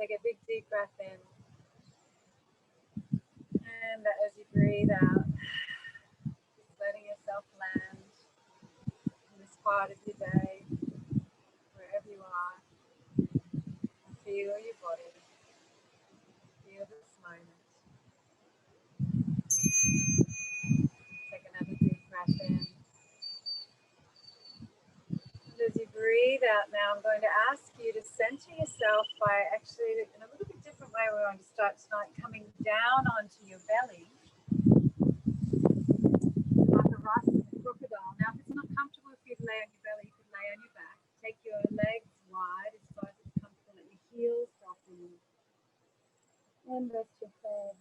Take a big deep breath in. And as you breathe out, just letting yourself land in this part of your day, wherever you are. Feel your body. Feel this moment. Take another deep breath in. And as you breathe out now, I'm going to ask you to center yourself by actually, in a little bit different way, we're going to start tonight, coming down onto your belly, like a rise of a crocodile. Now, if it's not comfortable, if you lay on your belly, you can lay on your back. Take your legs wide as far as it's comfortable. Let your heels soften. And rest your head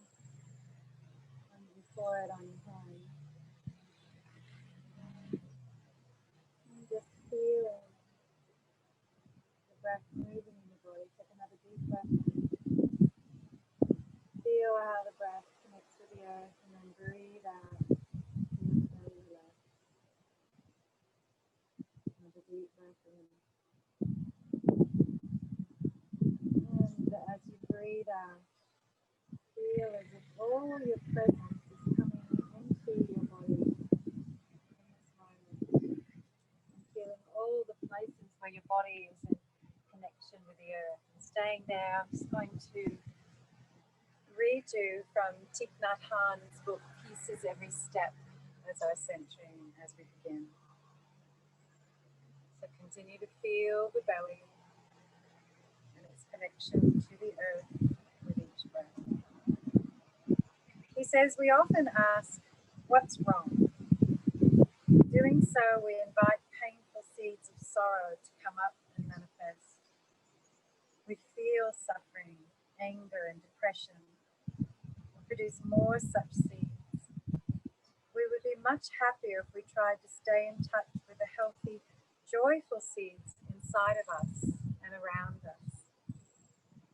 on your forehead on your hand. And just feel the breath moving in your body. Take another deep breath in. Feel how the breath connects with the earth, and then breathe out. Feel the belly relax. Another deep breath in. And as you breathe out, feel as if all your presence is coming into your body in this moment. And feeling all the places where your body is in connection with the earth. And staying there, I'm just going to read you from Thich Nhat Hanh's book, Peace is Every Step, as our centering as we begin. So continue to feel the belly and its connection to the earth with each breath. He says, we often ask, what's wrong? Doing so, we invite painful seeds of sorrow to come up and manifest. We feel suffering, anger, and depression. Produce more such seeds. We would be much happier if we tried to stay in touch with the healthy, joyful seeds inside of us and around us.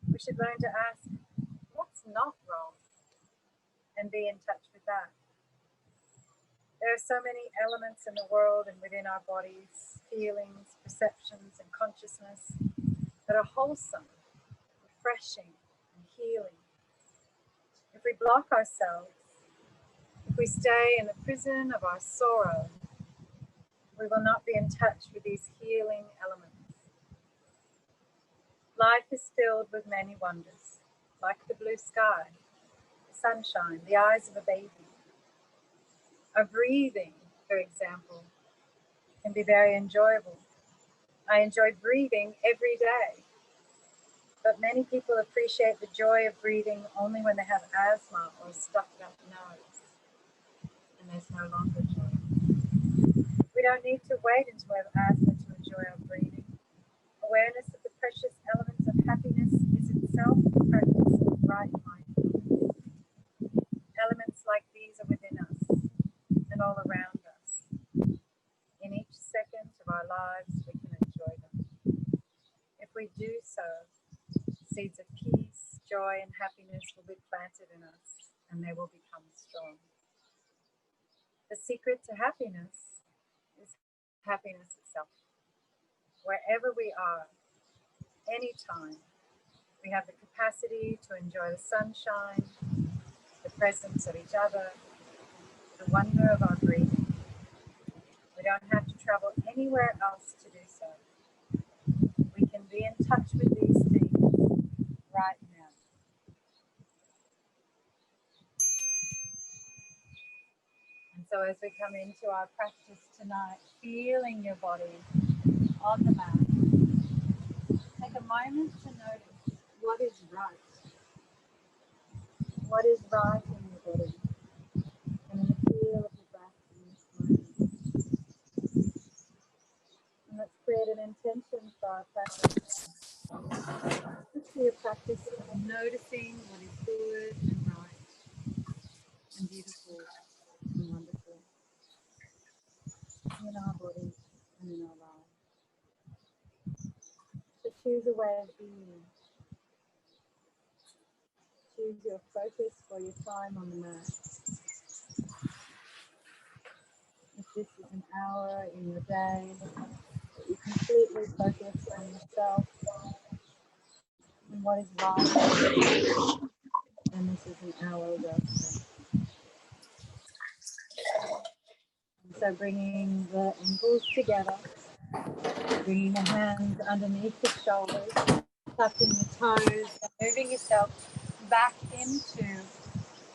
We should learn to ask, what's not wrong? And be in touch with that. There are so many elements in the world and within our bodies, feelings, perceptions, and consciousness that are wholesome, refreshing, and healing. If we block ourselves, if we stay in the prison of our sorrow, we will not be in touch with these healing elements. Life is filled with many wonders, like the blue sky, the sunshine, the eyes of a baby. Our breathing, for example, can be very enjoyable. I enjoy breathing every day. But many people appreciate the joy of breathing only when they have asthma or a stuffed up nose. And there's no longer joy. We don't need to wait until we have asthma to enjoy our breathing. Awareness of the precious elements of happiness is itself the practice of right mindfulness. Elements like these are within us and all around us. In each second of our lives, we can enjoy them. If we do so, seeds of peace, joy, and happiness will be planted in us, and they will become strong. The secret to happiness is happiness itself. Wherever we are, anytime, we have the capacity to enjoy the sunshine, the presence of each other, the wonder of our breathing. We don't have to travel anywhere else to do so. We can be in touch with these things right now. And so as we come into our practice tonight, feeling your body on the mat, take a moment to notice what is right. What is right in your body and in the feel of the breath in this moment. And let's create an intention for our practice. Let's do a practice of noticing what is good and right and beautiful and wonderful in our bodies and in our lives. So choose a way of being. Choose your focus for your time on the mat. If this is an hour in your day, you completely focus on yourself, and what is right. And this is an hour rest. So bringing the ankles together, bringing the hands underneath the shoulders, tucking the toes, and moving yourself back into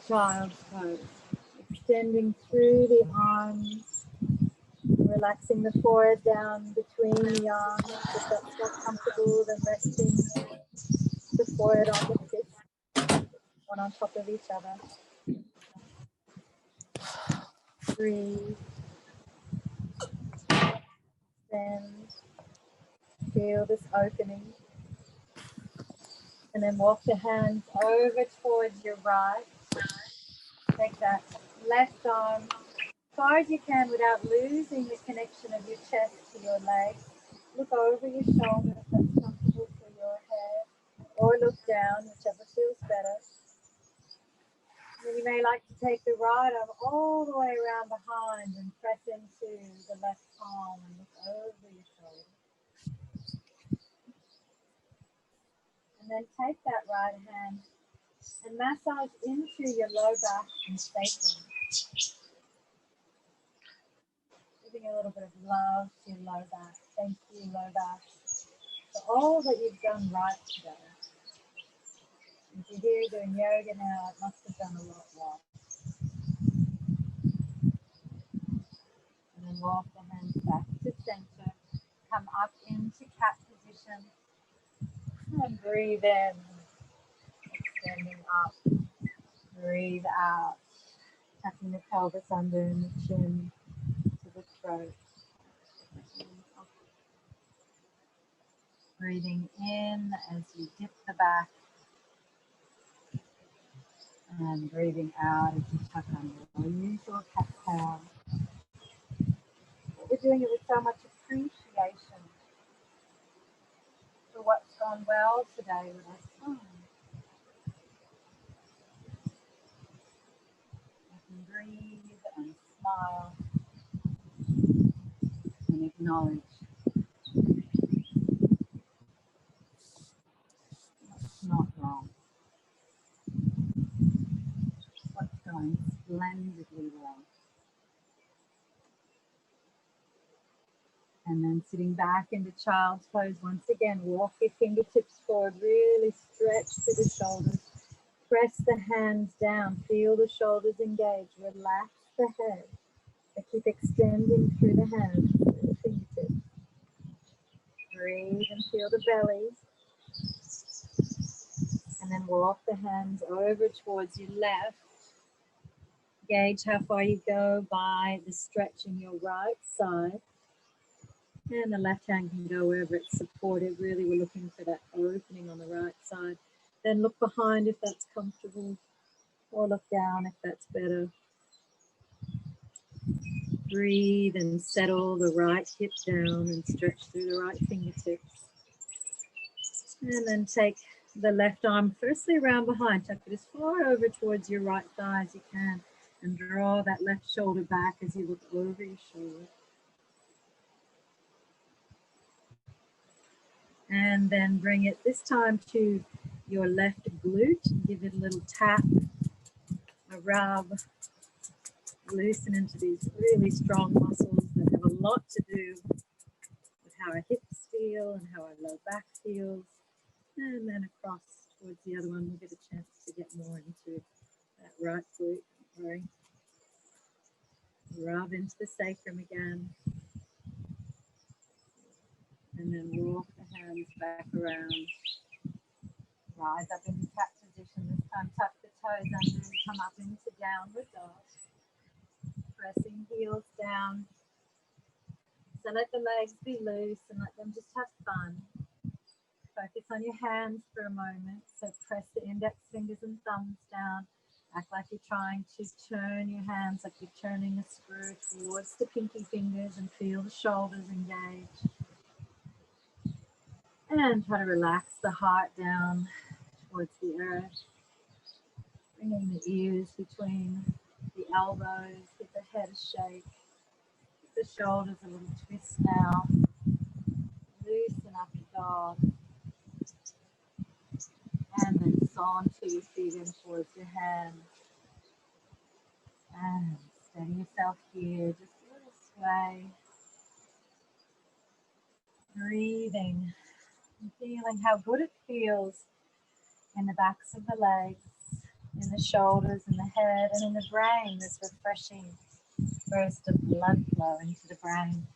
child's pose. Extending through the arms, relaxing the forehead down between the arms. If that's not comfortable, then resting the forehead on the fists, one on top of each other. Breathe. Extend. Feel this opening. And then walk the hands over towards your right. Take that left arm as far as you can without losing the connection of your chest to your legs. Look over your shoulder if that's comfortable for your head, or look down, whichever feels better. Then you may like to take the right arm all the way around behind and press into the left palm and look over your shoulder. And then take that right hand and massage into your low back and sacrum. Giving a little bit of love to your low back. Thank you, low back, for all that you've done right today. If you're here doing yoga now, it must have done a lot right. And then walk the hands back to center. Come up into cat position. And breathe in. Extending up. Breathe out. Tucking the pelvis under and the chin to the throat. Breathing in as you dip the back. And breathing out as you tuck under. Use your cat cow. We're doing it with so much appreciation for what's gone well today with our son. You can breathe and smile and acknowledge what's not wrong, what's going splendidly well. And then sitting back into child's pose once again, walk your fingertips forward, really stretch through the shoulders. Press the hands down, feel the shoulders engage, relax the head. And keep extending through the hands, through the fingertips. Breathe and feel the belly. And then walk the hands over towards your left. Gauge how far you go by the stretch in your right side. And the left hand can go wherever it's supported. Really, we're looking for that opening on the right side. Then look behind if that's comfortable, or look down if that's better. Breathe and settle the right hip down and stretch through the right fingertips. And then take the left arm firstly around behind. Tuck it as far over towards your right thigh as you can. And draw that left shoulder back as you look over your shoulder. And then bring it this time to your left glute. Give it a little tap, a rub. Loosen into these really strong muscles that have a lot to do with how our hips feel and how our low back feels. And then across towards the other one, we'll get a chance to get more into that right glute. Don't worry. Rub into the sacrum again. And then walk the hands back around. Rise up into cat position. This time tuck the toes under and come up into downward dog. Pressing heels down. So let the legs be loose and let them just have fun. Focus on your hands for a moment. So press the index fingers and thumbs down. Act like you're trying to turn your hands, like you're turning a screw towards the pinky fingers, and feel the shoulders engage. And try to relax the heart down towards the earth. Bringing the ears between the elbows. Give the head a shake. Give the shoulders a little twist now. Loosen up the dog. onto your feet and towards your hands. And steady yourself here, just a little sway. Breathing and feeling how good it feels in the backs of the legs, in the shoulders, in the head, and in the brain. This refreshing burst of blood flow into the brain.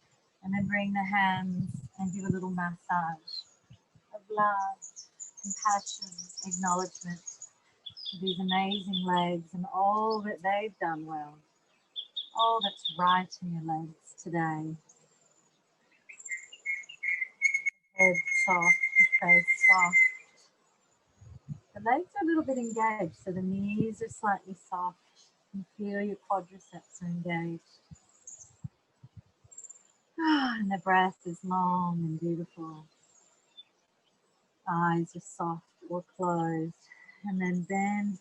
And then bring the hands and give a little massage of love, compassion, acknowledgement to these amazing legs and all that they've done well, all that's right in your legs today. Head soft, the face soft. The legs are a little bit engaged, so the knees are slightly soft. You feel your quadriceps are engaged. And the breath is long and beautiful. Eyes are soft or closed. And then bend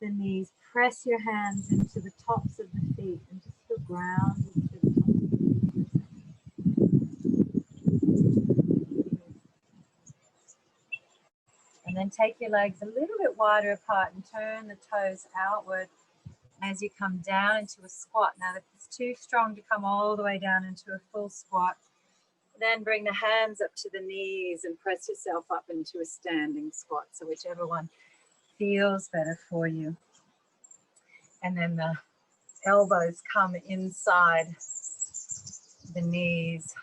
the knees. Press your hands into the tops of the feet and just feel grounded to the tops of the feet. And then take your legs a little bit wider apart and turn the toes outward as you come down into a squat. Now, if it's too strong to come all the way down into a full squat, then bring the hands up to the knees and press yourself up into a standing squat. So whichever one feels better for you. And then the elbows come inside the knees.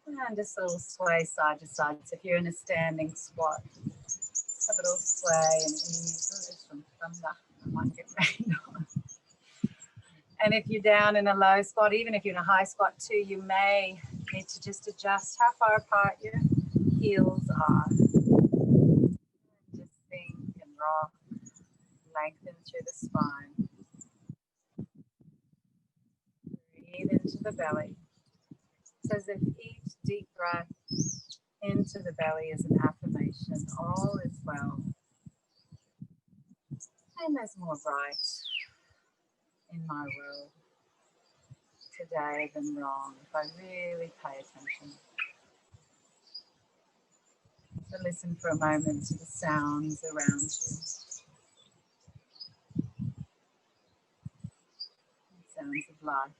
And just a little sway side to side. So if you're in a standing squat, just have a little sway and ease. Oh, there's some thunder. I might get rained on. And if you're down in a low squat, even if you're in a high squat too, you may need to just adjust how far apart your heels are. Just think and rock, lengthen through the spine. Breathe into the belly. It's as if each deep breath into the belly is an affirmation. All is well. And there's more right in my world today than wrong if I really pay attention. So listen for a moment to the sounds around you. The sounds of life.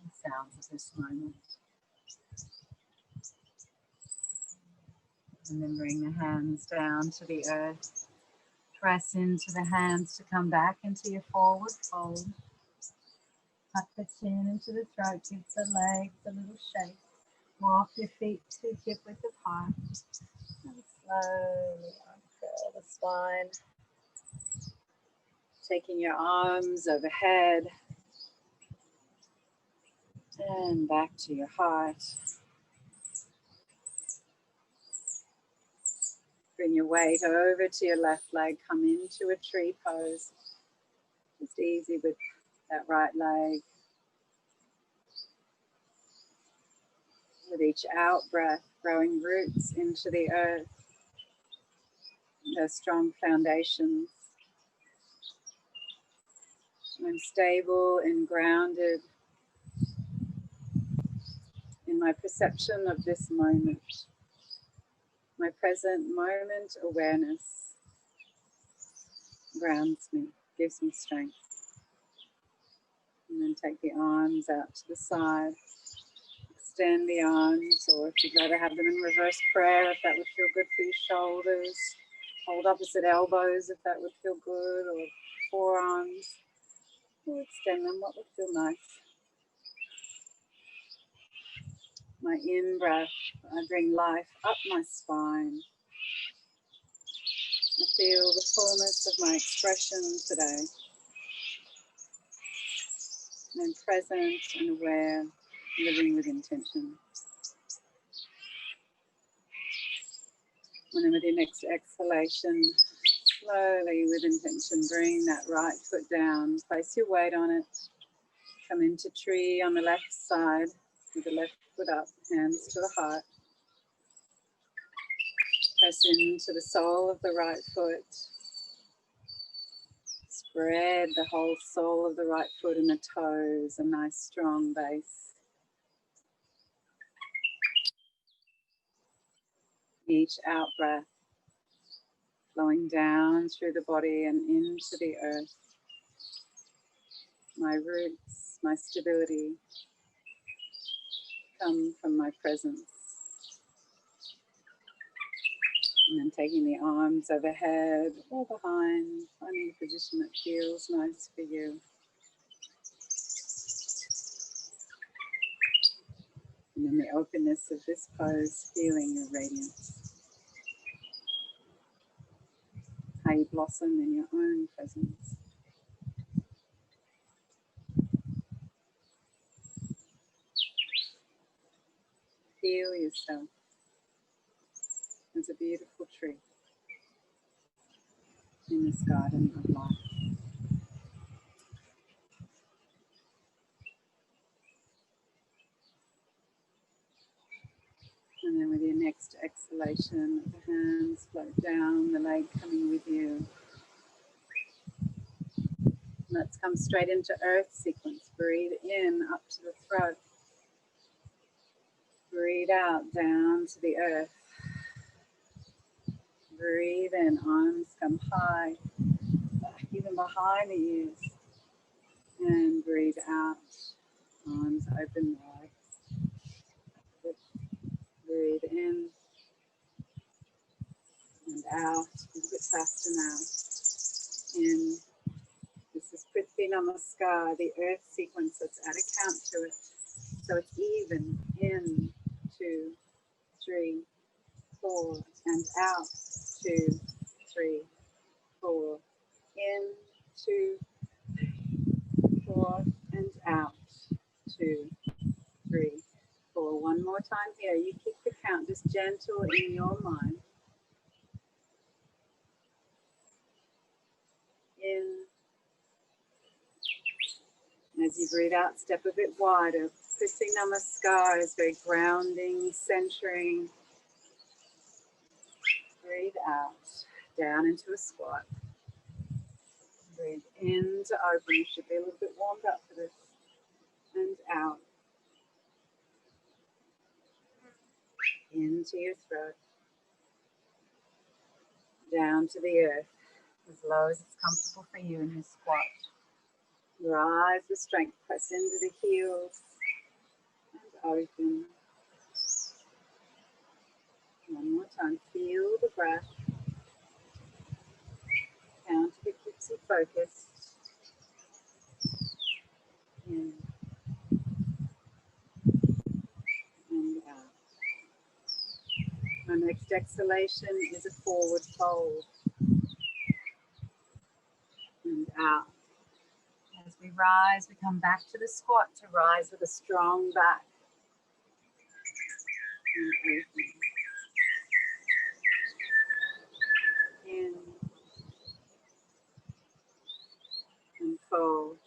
The sounds of this moment. And then bring the hands down to the earth. Press into the hands to come back into your forward fold. Tuck the chin into the throat, give the legs a little shake. Walk your feet to hip width apart. And slowly uncurl the spine. Taking your arms overhead. And back to your heart. Bring your weight over to your left leg. Come into a tree pose. Just easy with that right leg. With each out breath, growing roots into the earth. Those strong foundations. I'm stable and grounded in my perception of this moment. My present moment awareness grounds me, gives me strength. And then take the arms out to the side. Extend the arms, or if you'd rather have them in reverse prayer, if that would feel good for your shoulders. Hold opposite elbows if that would feel good, or forearms. Or extend them, what would feel nice. My in-breath, I bring life up my spine. I feel the fullness of my expression today. I'm present and aware, living with intention. And then with your next exhalation, slowly with intention, bring that right foot down. Place your weight on it. Come into tree on the left side with the left foot up, hands to the heart. Press into the sole of the right foot. Spread the whole sole of the right foot and the toes, a nice strong base. Each out breath flowing down through the body and into the earth. My roots, my stability come from my presence. And then taking the arms overhead or behind, finding a position that feels nice for you. And in the openness of this pose, feeling your radiance. How you blossom in your own presence. Feel yourself as a beautiful tree in this garden of life. And then with your next exhalation, the hands float down, the leg coming with you. Let's come straight into earth sequence. Breathe in up to the throat. Breathe out down to the earth. Breathe in, arms come high, even behind the ears. And breathe out, arms open wide. Breathe in and out, a little bit faster now. In. This is Prithvi Namaskar, the earth sequence. Let's add a count to it. So it's even. In, 2, 3, 4, and out. 2, 3, 4. In, 2, 4, and out. 2, 3, 4. One more time here. You keep the count just gentle in your mind. In. As you breathe out, step a bit wider. Prithvi Namaskar is very grounding, centering. Breathe out, down into a squat. Breathe in to open. You should be a little bit warmed up for this. And out. Into your throat. Down to the earth, as low as it's comfortable for you in your squat. Rise with strength, press into the heels and open. One more time, feel the breath. Count if it keeps you focused. In and out. Our next exhalation is a forward fold. And out. As we rise, we come back to the squat to rise with a strong back. And open. In. And fold.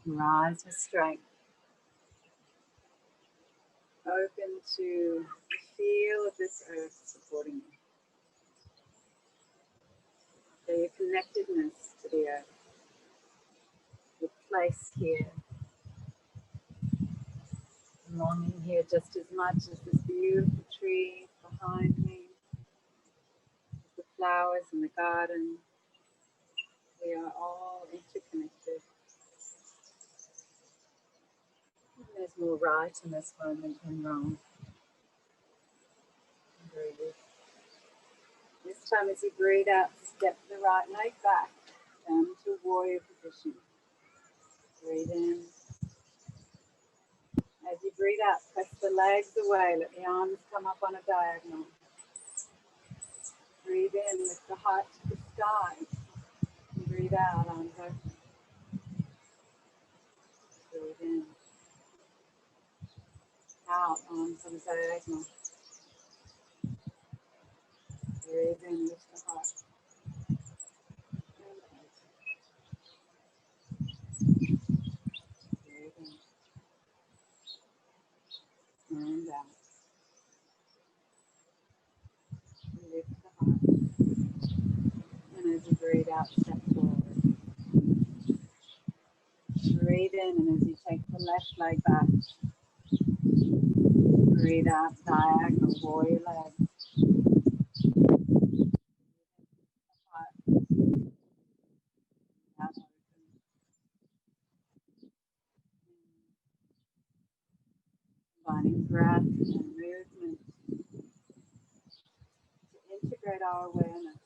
Rise with strength. Open to the feel of this earth supporting you. So your connectedness to the earth. Your place here. Belonging here just as much as this beautiful tree behind me. The flowers in the garden. We are all interconnected. There's more right in this moment than wrong. Breathe. This time as you breathe out, step the right leg back down to warrior position. Breathe in. As you breathe out, press the legs away. Let the arms come up on a diagonal. Breathe in, lift the heart to the sky. Breathe out, arms open. Breathe in. Out, arms on the diagonal. Breathe in, lift the heart. Breathe in. And out. Lift the heart. And as you breathe out, step forward. Breathe in, and as you take the left leg back, Breathe out diagonal warrior leg. Out open. Combining breath and movement to integrate our awareness.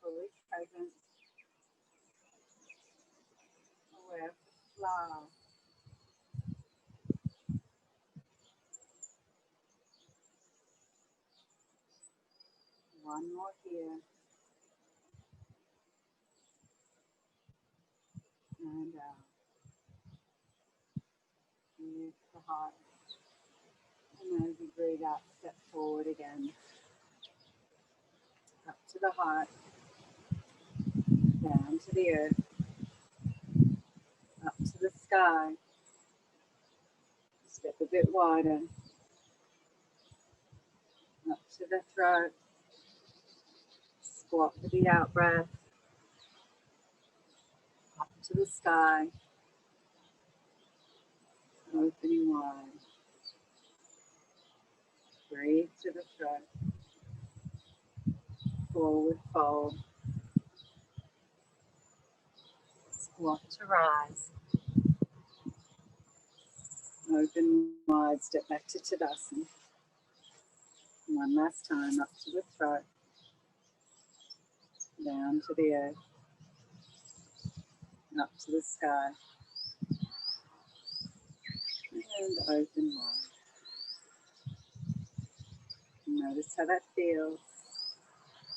Fully present, aware of the flow. One more here. And out. Move the heart. And as you breathe out, step forward again. Up to the heart. Down to the earth. Up to the sky. Step a bit wider. Up to the throat. Squat with the out breath. Up to the sky. Opening wide. Breathe to the throat. Forward fold. Squat to rise. Open wide, step back to Tadasana. One last time, up to the throat. Down to the earth. Up to the sky. And open wide. Notice how that feels.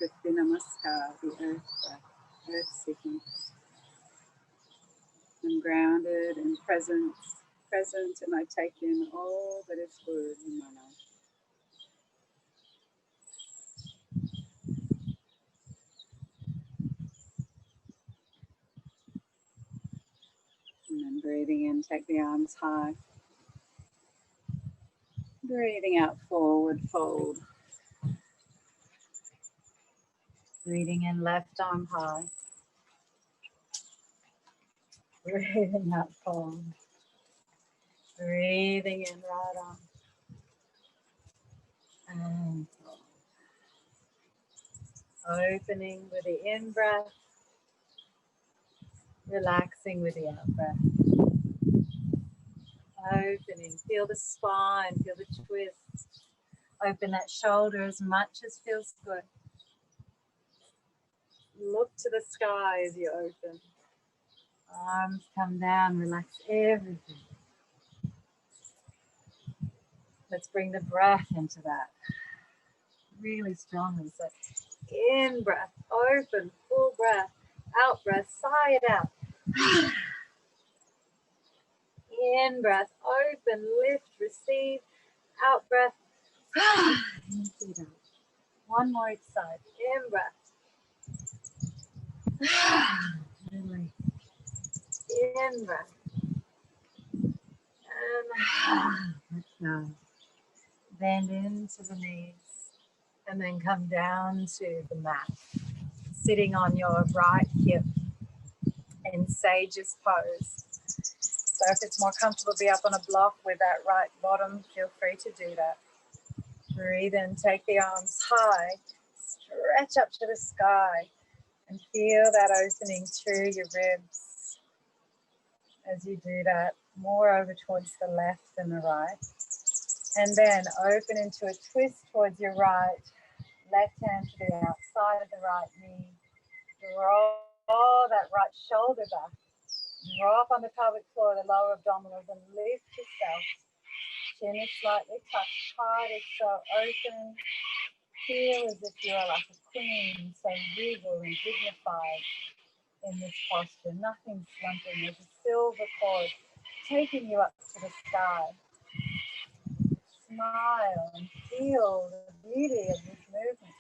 Prithvi Namaskar, the earth breath, earth sequence. I'm grounded and present, and I take in all that is good in my life. And then breathing in, take the arms high. Breathing out, forward fold. Breathing in, left arm high. Breathing out, fold. Breathing in, right arm. And fold. Opening with the in-breath. Relaxing with the out-breath. Opening, feel the spine, feel the twist. Open that shoulder as much as feels good. Look to the sky as you open. Arms come down, relax everything. Let's bring the breath into that really strongly. So in breath, open, full breath, out breath, sigh it out. In breath, open, lift, receive, out breath. Empty it out. One more each side. In breath. Release. In breath. And let go. Bend into the knees. And then come down to the mat. Sitting on your right hip in sage's pose. So if it's more comfortable to be up on a block with that right bottom, feel free to do that. Breathe in, take the arms high, stretch up to the sky, and feel that opening through your ribs. As you do that, more over towards the left than the right. And then open into a twist towards your right, left hand to the outside of the right knee. Draw that right shoulder back. Drop on the pelvic floor, the lower abdominals, and lift yourself. Chin is slightly touched, heart is so open. Feel as if you are like a queen, so regal and dignified in this posture. Nothing slumping. There's a silver cord taking you up to the sky. Smile and feel the beauty of this movement.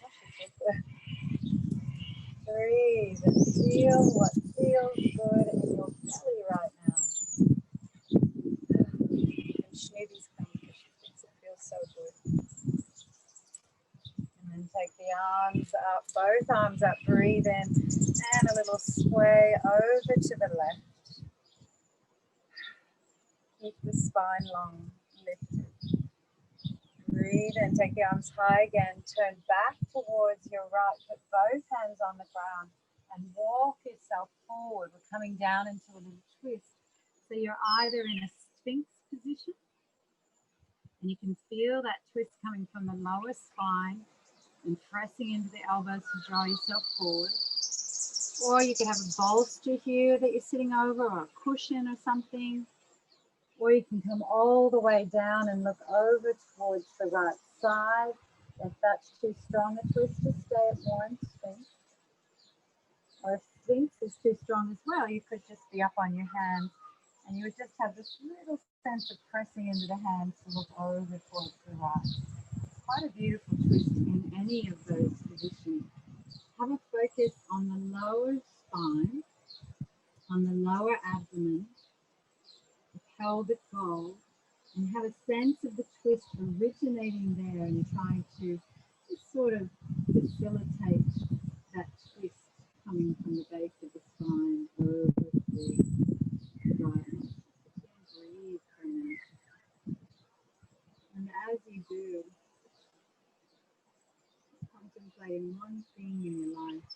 Breathe and feel what feels good in your belly right now. And Shneedy's coming because she thinks it feels so good. And then take the arms up, both arms up, breathe in, and a little sway over to the left. Keep the spine long, lifted. Breathe and take the arms high again. Turn back towards your right. Put both hands on the ground and walk yourself forward. We're coming down into a little twist. So you're either in a sphinx position, and you can feel that twist coming from the lower spine and pressing into the elbows to draw yourself forward. Or you can have a bolster here that you're sitting over, or a cushion or something. Or you can come all the way down and look over towards the right side. If that's too strong a twist, to stay at one sphinx. Or if sphinx is too strong as well, you could just be up on your hands and you would just have this little sense of pressing into the hands to look over towards the right. It's quite a beautiful twist in any of those positions. Have a focus on the lower spine, on the lower abdomen, the pelvic bowl, and have a sense of the twist originating there, and trying to just sort of facilitate that twist coming from the base of the spine over the right. Breathe for a minute. And as you do, contemplating one thing in your life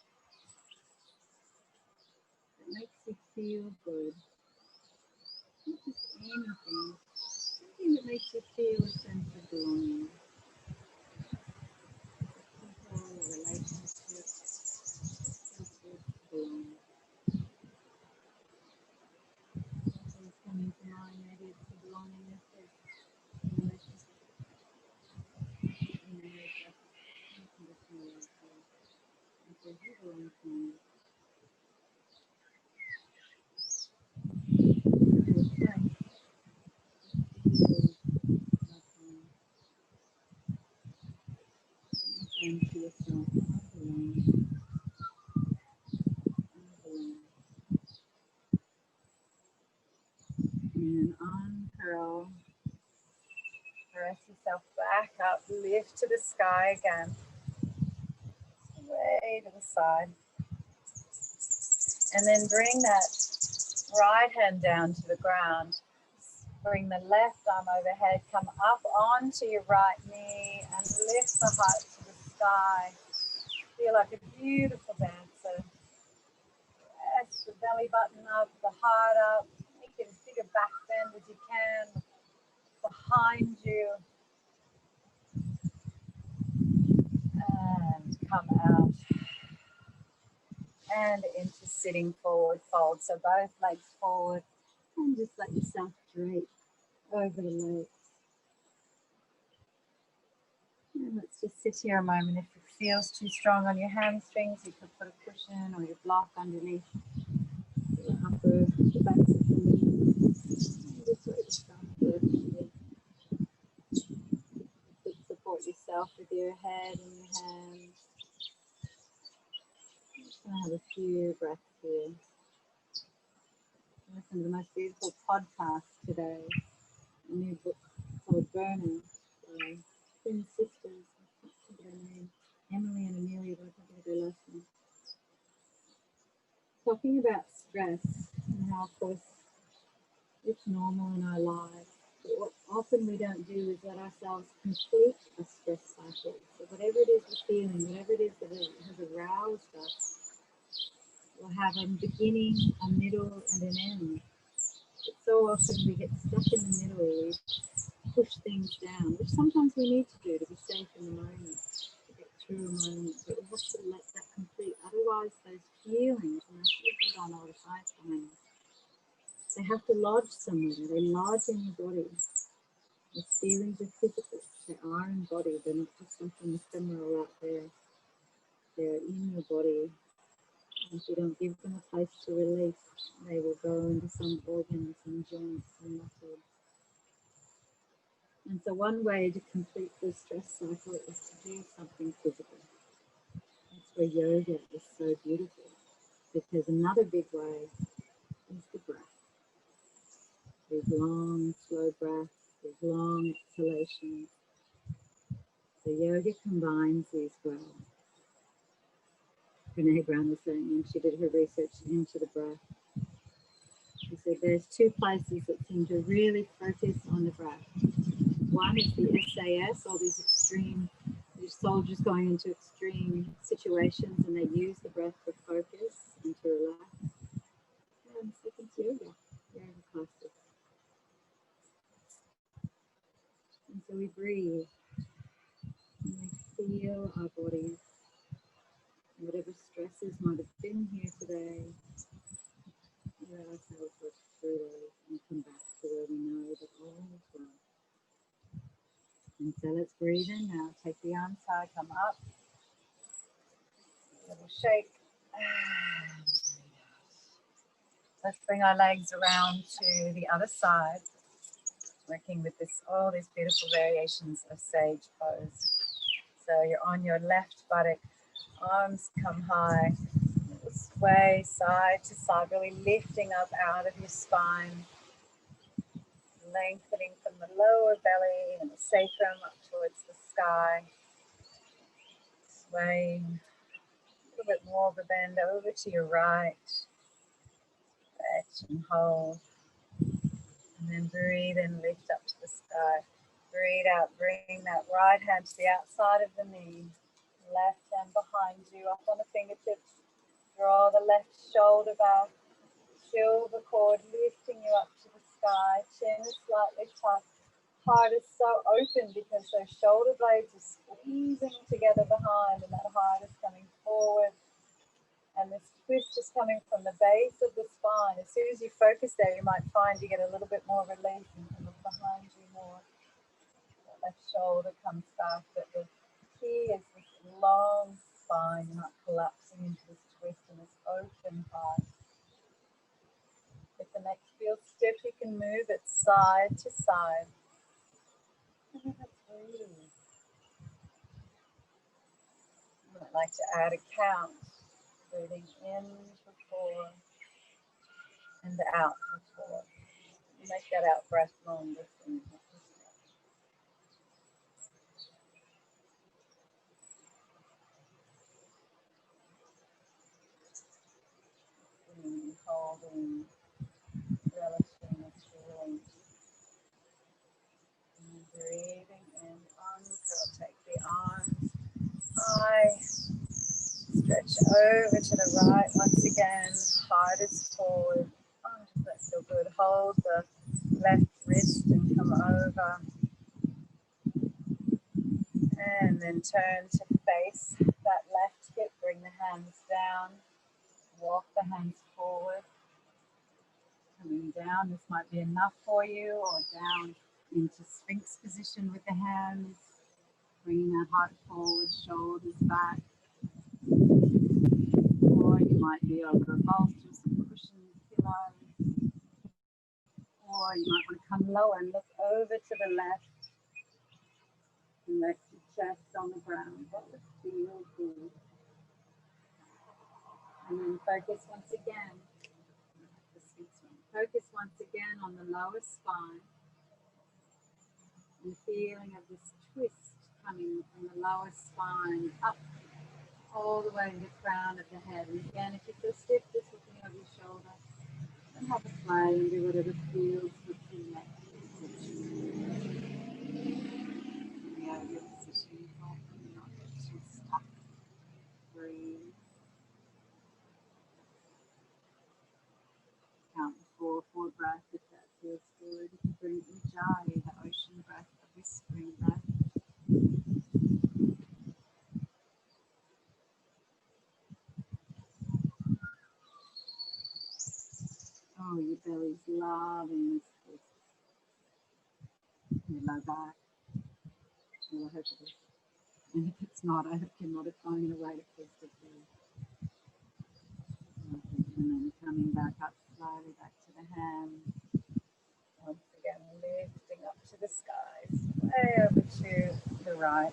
that makes you feel good. Not just anything, something that makes you feel a sense of belonging. People, a relationship, feels good to belong. Something's coming to mind, maybe it's the belongingness of a relationship. You know, just unconditional love. And so you belong to me. And to yourself, I belong. I belong. And uncurl. Press yourself back up, lift to the sky again. Way to the side. And then bring that right hand down to the ground. Bring the left arm overhead, come up onto your right knee and lift the heart to the sky. Feel like a beautiful dancer. Press the belly button up, the heart up. Make it as big a back bend as you can. Behind you. And come out. And into sitting forward fold. So both legs forward. And just let yourself drape over the legs. And let's just sit here a moment. If it feels too strong on your hamstrings, you could put a cushion or your block underneath the upper, the backs of the knees. And just let yourself drift. Support yourself with your head and your hands. I'm just going to have a few breaths here. Listen to the most beautiful podcast today. A new book called Burner by twin sisters. I can't think of their name. Emily and Amelia, but I can't think of their last name. Talking about stress and how, of course, it's normal in our lives. But what often we don't do is let ourselves complete a stress cycle. So whatever it is we're feeling, whatever it is that has aroused us, we'll have a beginning, a middle, and an end. But so often we get stuck in the middle, we push things down, which sometimes we need to do to be safe in the moment, to get through a moment, but we have to let that complete. Otherwise, those feelings, and I see it on all the science behind it, they have to lodge somewhere. They lodge in your body. The feelings are physical. They are embodied. They're not just something ephemeral out there. They're in your body. If you don't give them a place to release, they will go into some organs and joints and muscles. And so one way to complete the stress cycle is to do something physical. That's where yoga is so beautiful, because another big way is the breath. These long, slow breaths, these long exhalations. So yoga combines these well. Brene Brown was saying when she did her research into the breath, He said there's two places that seem to really focus on the breath. One is the SAS, all these extreme soldiers going into extreme situations, and they use the breath to focus and to relax. And second, yoga classes. And so we breathe and we feel our bodies. Whatever stresses might have been here today, let ourselves work through those and come back to where we know that all is well. And so let's breathe in now. Take the arms high, come up. A little shake. Let's bring our legs around to the other side, working with all these beautiful variations of sage pose. So you're on your left buttock, arms come high, sway side to side, really lifting up out of your spine, lengthening from the lower belly and the sacrum up towards the sky, swaying a little bit more of a bend over to your right, stretch and hold, and then breathe in, lift up to the sky, breathe out, bring that right hand to the outside of the knee, left hand behind you, up on the fingertips, draw the left shoulder back, silver cord lifting you up to the sky, chin is slightly tucked, heart is so open because those shoulder blades are squeezing together behind and that heart is coming forward. And this twist is coming from the base of the spine. As soon as you focus there, you might find you get a little bit more relief and can look behind you more. The left shoulder comes back, but the key is this long spine. You're not collapsing into this twist and this open heart. If the neck feels stiff, you can move it side to side. And let's breathe. I might like to add a count. Breathing in for 4 and out for 4. Make that out breath longer. Holding, relishing this feeling. And breathing in, until take the arms high. Stretch over to the right once again, heart is forward. Oh, does that feel good? Hold the left wrist and come over. And then turn to face that left hip, bring the hands down, walk the hands forward. Coming down, this might be enough for you, or down into Sphinx position with the hands. Bringing that heart forward, shoulders back. Or you might be over a bolster, some cushions, pillows. Or you might want to come lower and look over to the left. And rest your chest on the ground. What would feel good? And then focus once again. Focus once again on the lower spine. And the feeling of this twist coming from the lower spine up all the way to the crown of the head. And again, if you feel stiff, just looking over your shoulder. And have a play and do whatever feels good for your neck. Yeah, your position, hopefully not get too stuck. Breathe. Count 4 breaths if that feels good. You can bring Ujjayi, the ocean breath, the whispering breath. Oh, your belly's loving this twist. Your low back. Well, I hope it is. And if it's not, I hope you're modifying in a way to twist it through. And then coming back up slowly, back to the hands. Once again, lifting up to the skies, way over to the right.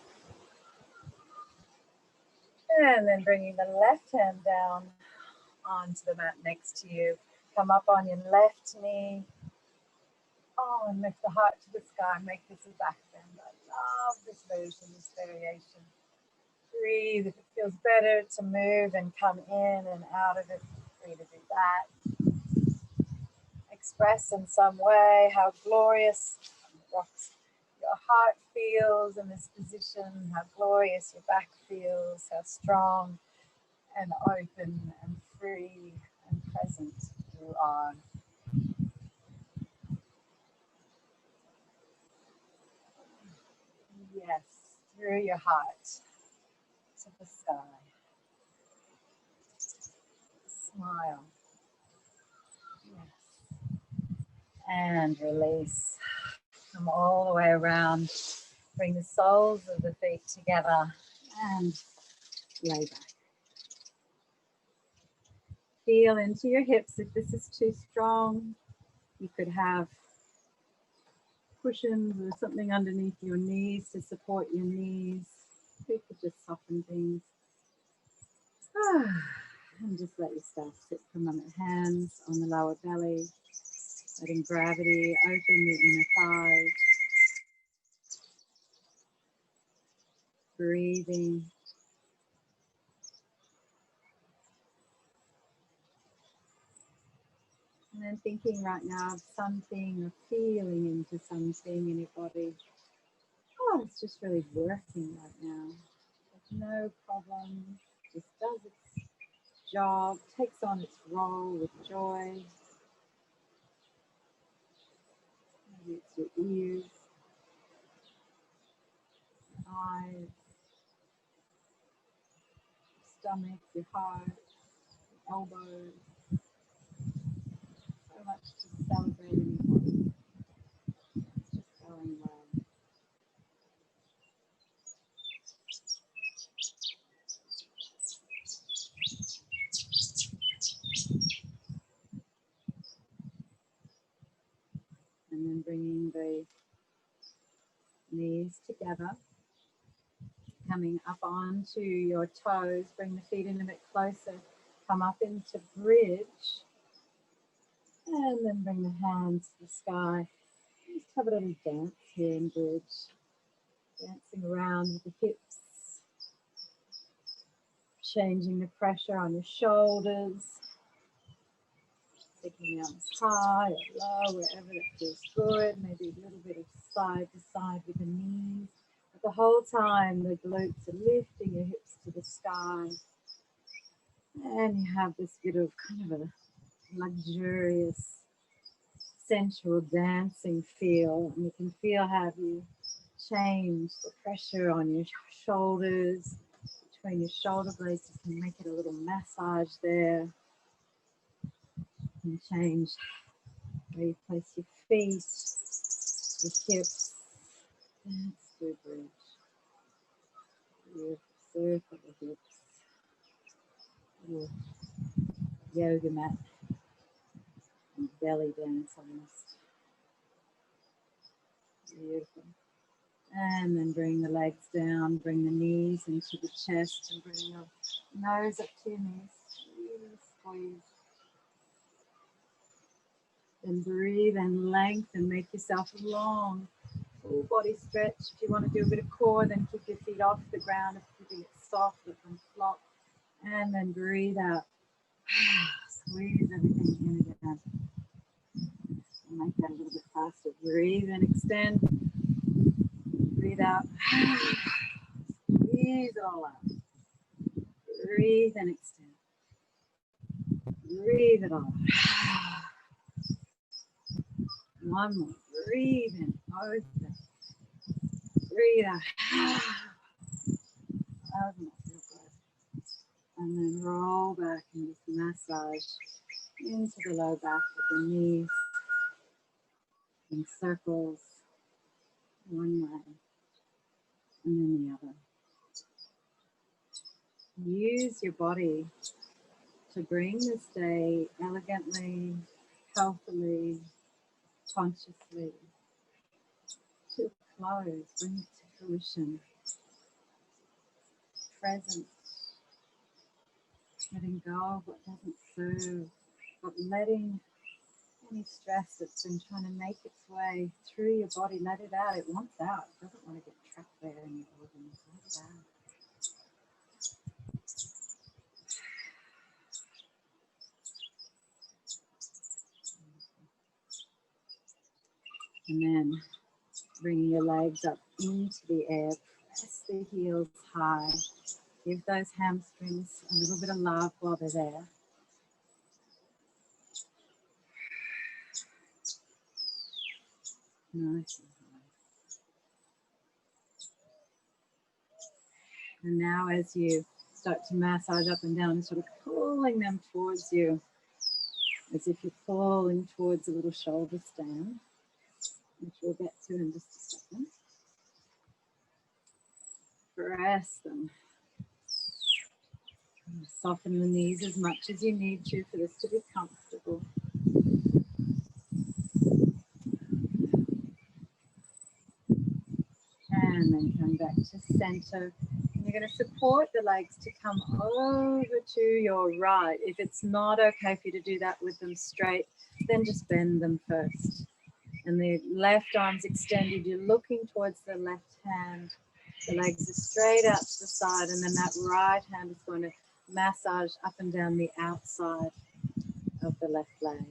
And then bringing the left hand down onto the mat next to you. Come up on your left knee. Oh, and lift the heart to the sky. Make this a back bend. I love this version, this variation. Breathe. If it feels better to move and come in and out of it, free to do that. express in some way how glorious rocks your heart feels in this position, how glorious your back feels, how strong and open and free and present you are. Yes, through your heart to the sky. Smile. Yes. And release. Come all the way around. Bring the soles of the feet together and lay back. Feel into your hips. If this is too strong, you could have cushions or something underneath your knees to support your knees. You could just soften things. And just let yourself sit for a moment. Hands on the lower belly, letting gravity open the inner thighs. Breathing. And then thinking right now of something or feeling into something in your body. Oh, it's just really working right now. There's no problem. Just does its job, takes on its role with joy. Maybe it's your ears, your eyes, your stomach, your heart, your elbows. So much to celebrate in your body. It's just going well. And then bringing the knees together, coming up onto your toes, bring the feet in a bit closer, come up into bridge, and then bring the hands to the sky. Just have a little dance here in bridge, dancing around with the hips, changing the pressure on your shoulders, taking the arms high or low, wherever that feels good, maybe a little bit of side to side with the knees. But the whole time the glutes are lifting your hips to the sky. And you have this bit of kind of a luxurious, sensual dancing feel. And you can feel how you change the pressure on your shoulders, between your shoulder blades. You can make it a little massage there. You can change where you place your feet, your hips. Dance through bridge. Your circle of hips. Your yoga mat. And belly dance almost. Beautiful. And then bring the legs down, bring the knees into the chest, and bring your nose up to your knees. Squeeze. Then breathe and lengthen, make yourself long. Full body stretch. If you want to do a bit of core, then keep your feet off the ground. If you think it's soft, let them flop. And then breathe out. Squeeze everything in again. Make that a little bit faster. Breathe and extend. Breathe out. Squeeze it all out. Breathe and extend. Breathe it all out. One more. Breathe in. Open. Breathe out. Open up. And then roll back and just massage into the low back with the knees in circles, one way and then the other. Use your body to bring this day elegantly, healthily, consciously to a close. Bring it to fruition. Present. Letting go of what doesn't serve, but letting any stress that's been trying to make its way through your body, let it out. It wants out. It doesn't want to get trapped there in your organs. Let it out. And then bringing your legs up into the air. Press the heels high. Give those hamstrings a little bit of love while they're there. Nice and high. And now as you start to massage up and down, sort of pulling them towards you, as if you're falling towards a little shoulder stand, which we'll get to in just a second. Press them. Soften the knees as much as you need to for this to be comfortable. And then come back to center. And you're going to support the legs to come over to your right. If it's not okay for you to do that with them straight, then just bend them first. And the left arm's extended. You're looking towards the left hand. The legs are straight out to the side, and then that right hand is going to massage up and down the outside of the left leg.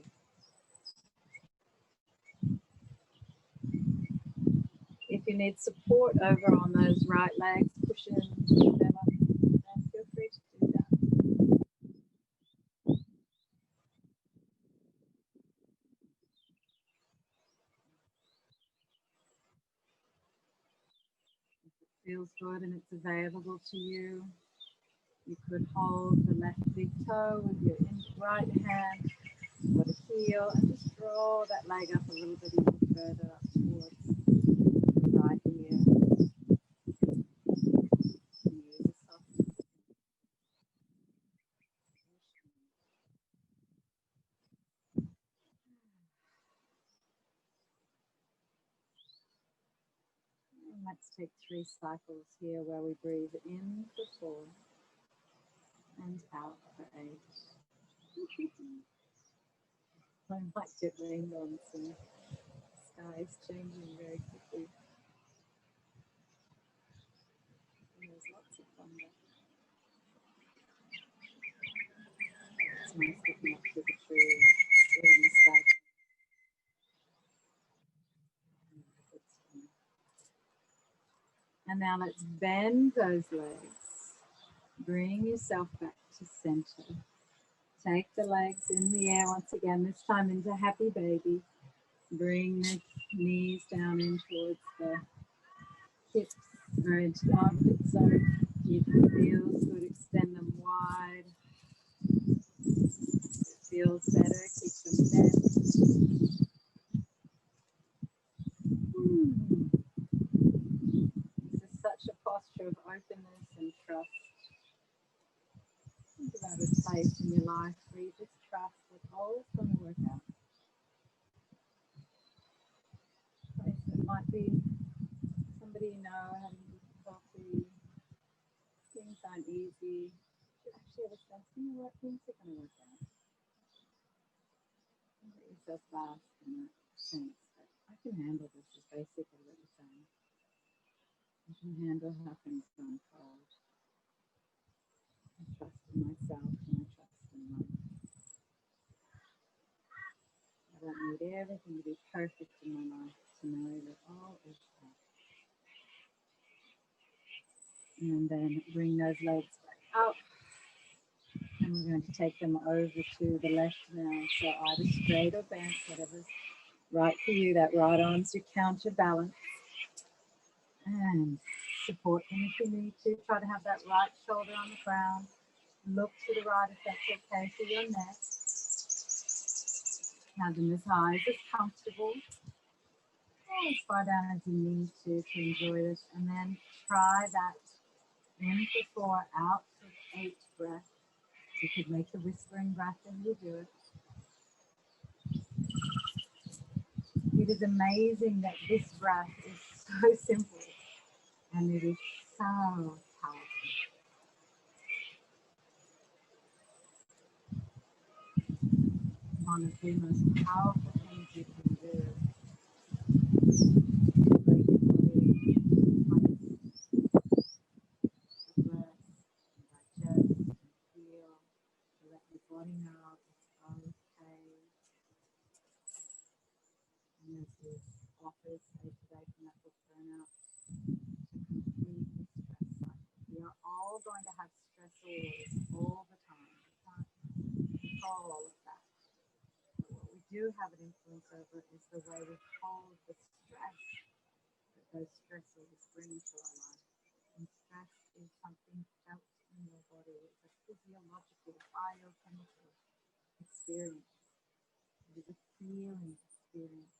If you need support over on those right legs, cushions, whatever, then feel free to do that. If it feels good and it's available to you, you could hold the left big toe with your right hand or the heel and just draw that leg up a little bit even further up towards the right ear. And let's take 3 cycles here where we breathe in for 4 and out for 8. I might get rained on soon. The sky is changing very quickly. And there's lots of thunder. It's nice looking up to the tree and seeing the sky. And now let's bend those legs. Bring yourself back to center. Take the legs in the air once again, this time into happy baby. Bring the knees down in towards the hips or into the armpit zone. Keep the feels good, extend them wide. If it feels better, keep them bent. This is such a posture of openness and trust. Think about a place in your life where you just trust that all is going to work out. A place that might be somebody you know having difficulty, things aren't easy. You actually have a sense, you know what, things are going to work out. Let yourself bask in that sense that I can handle this is basically what you're saying. I can handle how things unfold. I trust in myself and I trust in life. I don't need everything to be perfect in my life to know that all is well. And then bring those legs back out. And we're going to take them over to the left now. So either straight or bent, whatever's right for you. That right arm's your counterbalance. And support them if you need to. Try to have that right shoulder on the ground. Look to the right if that's okay for your neck. Have them as high as it's comfortable. Or as far down as you need to enjoy this. And then try that in for 4, out for 8 breath. You could make the whispering breath as you do it. It is amazing that this breath is so simple and it is so powerful. One of the most powerful things you can do. Let your body know it's okay. And this is chapters say today from that book, Burnout, to complete the stress cycle. We are all going to have stressors all the time. We can't control all of that. But what we do have an influence over is the way we hold the stress that those stressors bring to our life. And stress is something felt in your body. It's a physiological, biochemical experience. It is a feeling experience.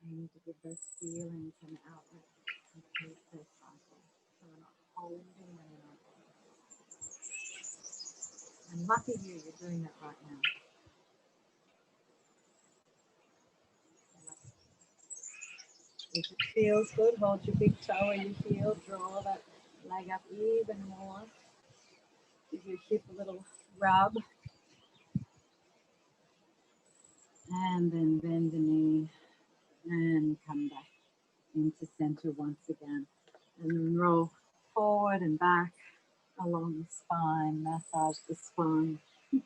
We need to give those feelings an outlet to complete their cycle. So we're not holding them in our body. And lucky you're doing that right now. If it feels good, hold your big toe where you feel. Draw that leg up even more. Give your hip a little rub. And then bend the knee and come back into center once again. And then roll forward and back along the spine. Massage the spine. The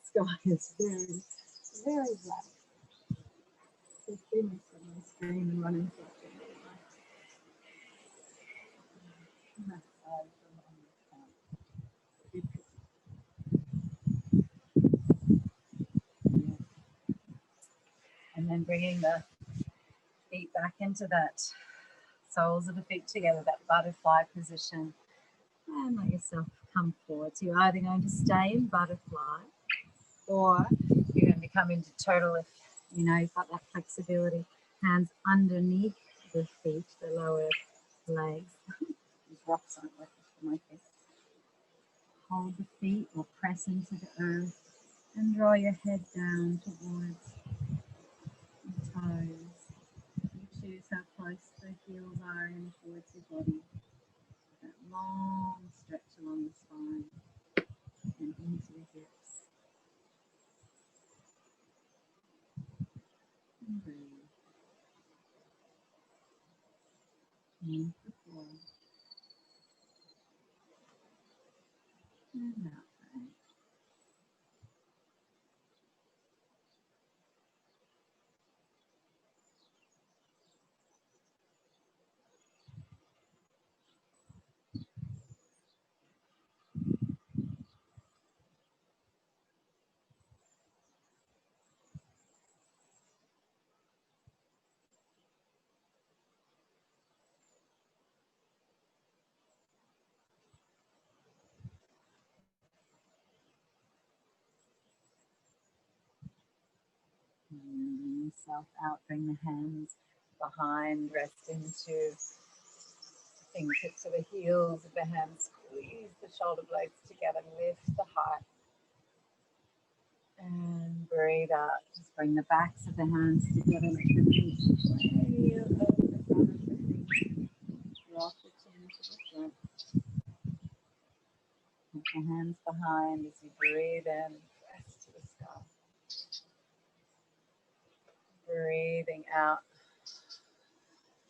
sky is very, very black. You see me from my screen and running through it. Massage along the spine. And then bringing the feet back into that soles of the feet together, that butterfly position. And let yourself come forward. So you're either going to stay in butterfly or you're going to come into turtle if you know you've got that flexibility. Hands underneath the feet, the lower legs. These rocks aren't working for my feet. Hold the feet or press into the earth and draw your head down towards the toes. You choose how close the heels are in towards your body. That long stretch along the spine and into the hips. And breathe. In the floor. And out. And bring yourself out, bring the hands behind, rest into fingertips of the heels of the hands, squeeze the shoulder blades together, lift the heart. And breathe out. Just bring the backs of the hands together, let them reach way over the front of the feet. Rock the chin to the front. Put the hands behind as you breathe in, press to the sky. Breathing out.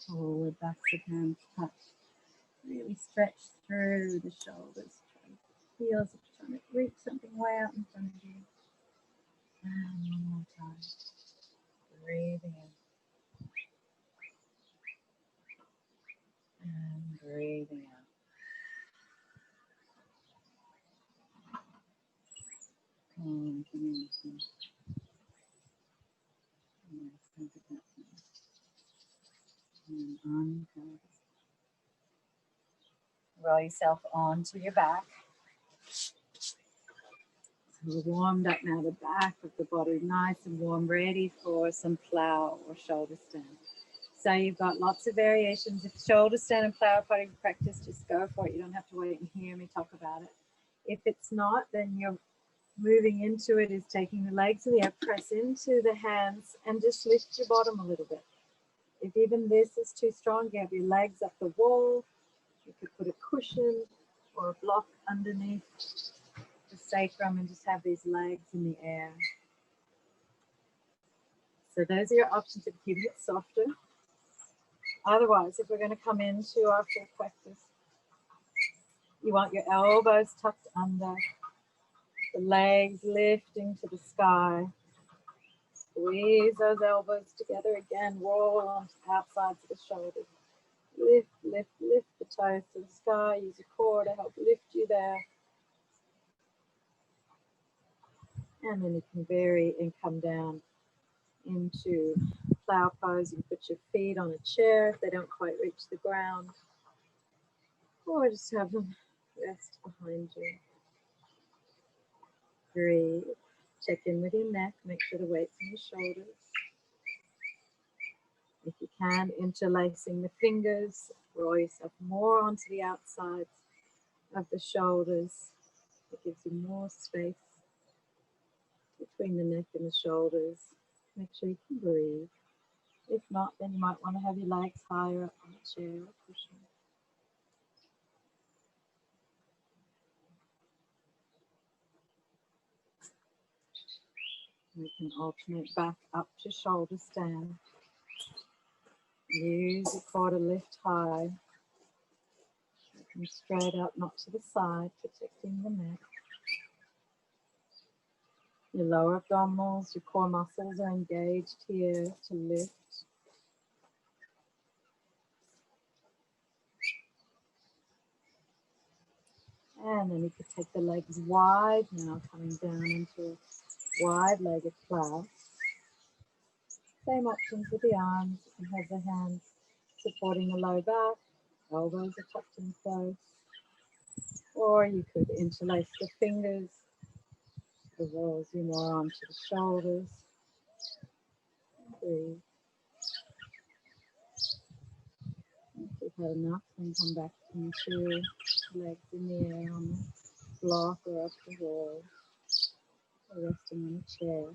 Forward, backs of hands touch. Really stretch through the shoulders. Feels like you're trying to reach something way out in front of you. And one more time. Breathing in. And breathing out. Calm community. And uncover. Roll yourself onto your back. So we're warmed up now, the back of the body, nice and warm, ready for some plow or shoulder stand. So you've got lots of variations. If shoulder stand and plow are part of your practice, just go for it. You don't have to wait and hear me talk about it. If it's not, then you're moving into it is taking the legs of the air, press into the hands and just lift your bottom a little bit. If even this is too strong, you have your legs up the wall. You could put a cushion or a block underneath the sacrum and just have these legs in the air. So those are your options of keeping it softer. Otherwise, if we're going to come into our full practice, you want your elbows tucked under, the legs lifting to the sky, Squeeze those elbows together again. Roll onto the outsides of the shoulders. Lift, lift, lift the toes to the sky. Use your core to help lift you there. And then you can vary and come down into flower pose. You can put your feet on a chair if they don't quite reach the ground. Or just have them rest behind you. Breathe. Check in with your neck. Make sure the weight's on your shoulders. If you can, interlacing the fingers. Roll yourself more onto the outsides of the shoulders. It gives you more space between the neck and the shoulders. Make sure you can breathe. If not, then you might want to have your legs higher up on the chair or cushion. We can alternate back up to shoulder stand. Use your core to lift high. Looking straight up, not to the side, protecting the neck. Your lower abdominals, your core muscles are engaged here to lift. And then you could take the legs wide now, coming down into a wide-legged plow. Same options with the arms. You can have the hands supporting the low back, elbows are tucked in close. Or you could interlace the fingers, the rolls you more onto the shoulders. Breathe. If you've had enough, then come back into legs in the air on the block or up the wall, or resting on a chair.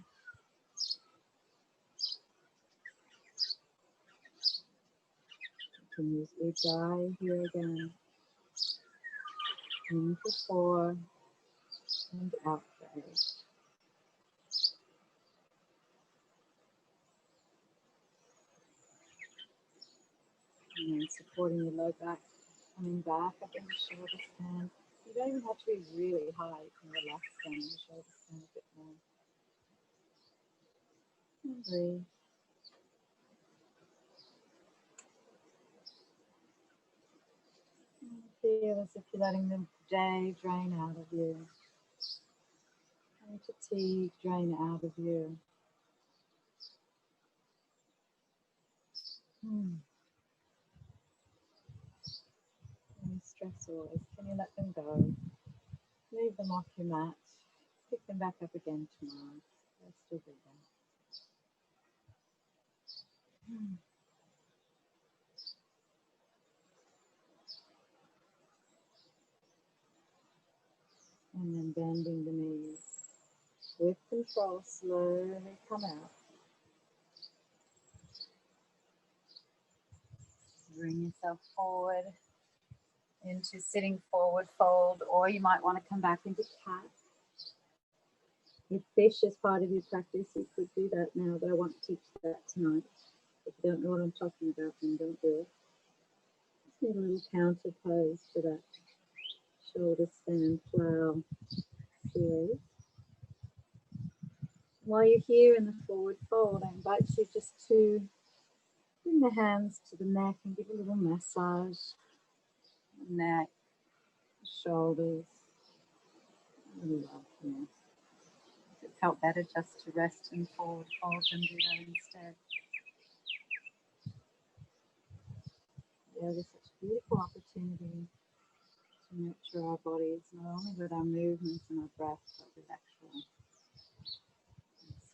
You can use Ujjayi here again. In for 4 and out for 8. And then supporting the low back, coming back up in the shoulder stand. You don't even have to be really high. You can relax down in the shoulder stand a bit more. And breathe. And feel as if you're letting the day drain out of you. And fatigue drain out of you. Any stressors, can you let them go? Leave them off your mat. Pick them back up again tomorrow. Let's do that. And then bending the knees. With control, slowly come out. Bring yourself forward into sitting forward fold, or you might want to come back into cat. If fish is part of your practice, you could do that now, but I won't teach that tonight. If you don't know what I'm talking about, then don't do it. Just need a little counter pose for that shoulder stand plow series. While you're here in the forward fold, I invite you just to bring the hands to the neck and give a little massage. Neck, shoulders, a little love here. If it felt better just to rest in forward fold, then do that instead. Yoga is such a beautiful opportunity to nurture our bodies, not only with our movements and our breath, but with actual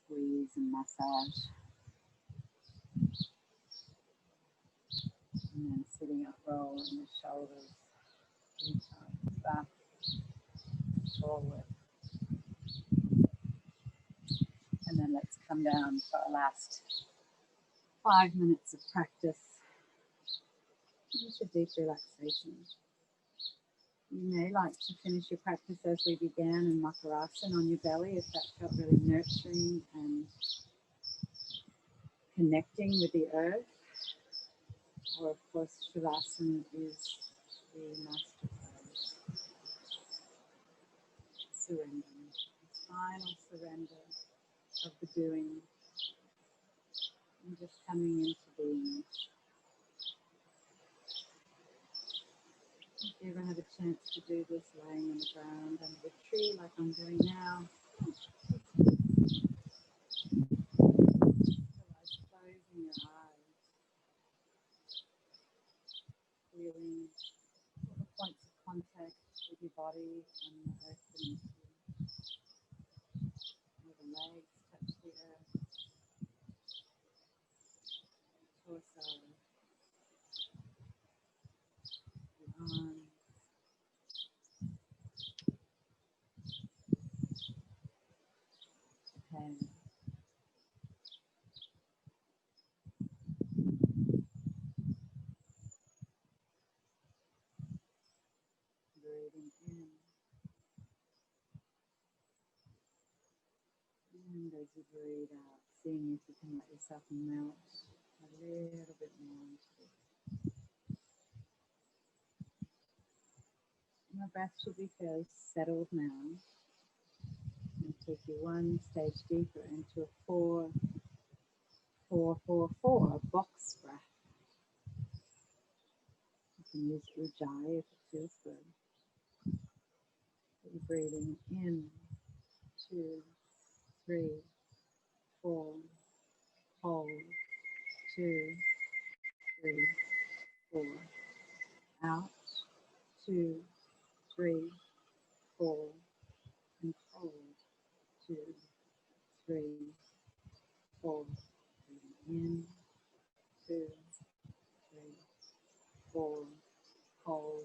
squeeze and massage. And then sitting up, rolling the shoulders, back, forward. And then let's come down for our last 5 minutes of practice. Just a deep relaxation. You may like to finish your practice as we began in Makarasana on your belly, if that felt really nurturing and connecting with the earth. Or of course, Shavasana is the master pose. Surrender. Final surrender of the doing. just coming into being. If you ever have a chance to do this laying on the ground under the tree like I'm doing now, otherwise closing your eyes, feeling all the points of contact with your body and the earth beneath you. Where the legs touch the earth, torso, the arms, hands. Breathing in, and as you breathe out, seeing if you can let yourself melt a little bit more into this. My breath should be fairly settled now. And take you one stage deeper into a 4-4-4-4, a box breath. You can use Ujjayi if it feels good. You're breathing in, 2, 3, 4, hold, 2, 3, 4, out, 2, 3, 4, and hold, 2, 3, 4, breathing in, 2, 3, 4, hold,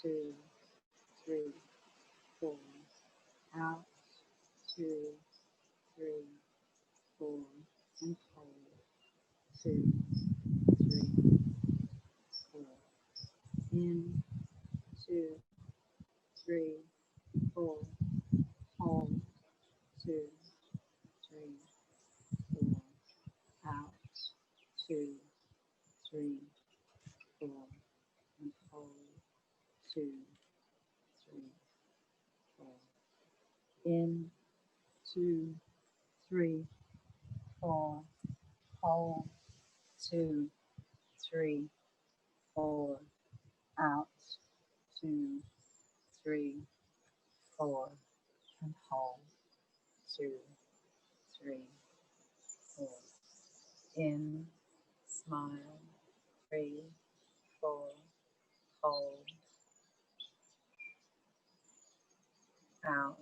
2, 3, 4, out, 2, 3, 4, and hold, 2, 3, 4, in, 2, 3, 4, hold, 2, 3, 4, out, 2, 3, 4, and hold, 2, 3, 4, in, 2, 3, 4, hold, 2, 3, 4, out, 2, 3, 4, and hold, 2, 3, 4. In, smile, 3, 4, hold, out,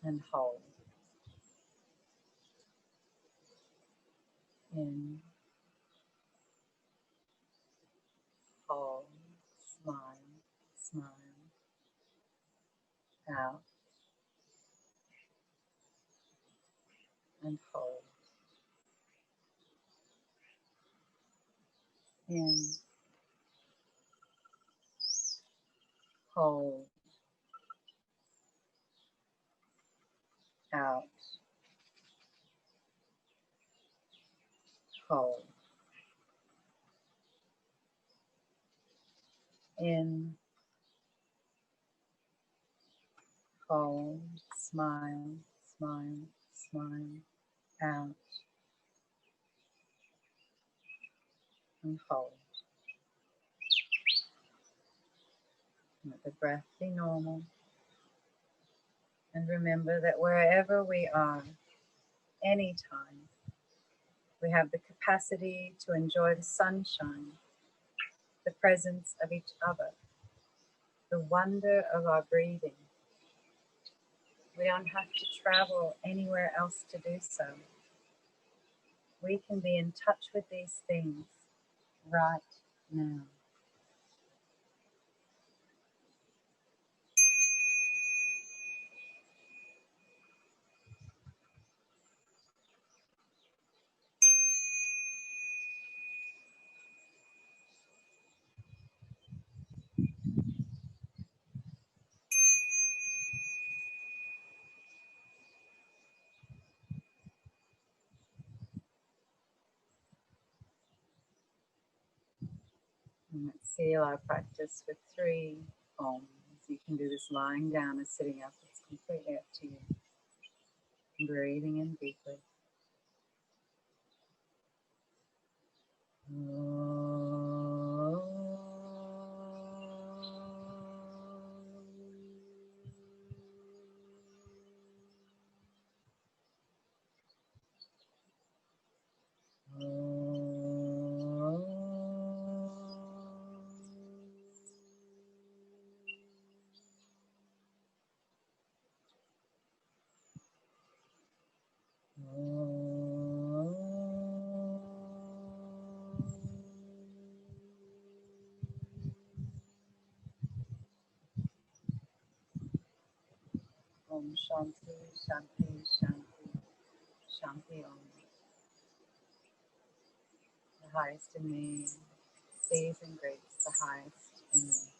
and hold. In, hold, smile, smile, out, and hold. In, hold, out, hold. In, hold, smile, smile, smile, out, and hold. Let the breath be normal. And remember that wherever we are, anytime, we have the capacity to enjoy the sunshine, the presence of each other, the wonder of our breathing. We don't have to travel anywhere else to do so. We can be in touch with these things right now. And let's seal our practice with 3 Oms. You can do this lying down or sitting up. It's completely up to you. Breathing in deeply. Om Shanti, Shanti, Shanti, Shanti Om. The highest in me sees and greets the highest in me.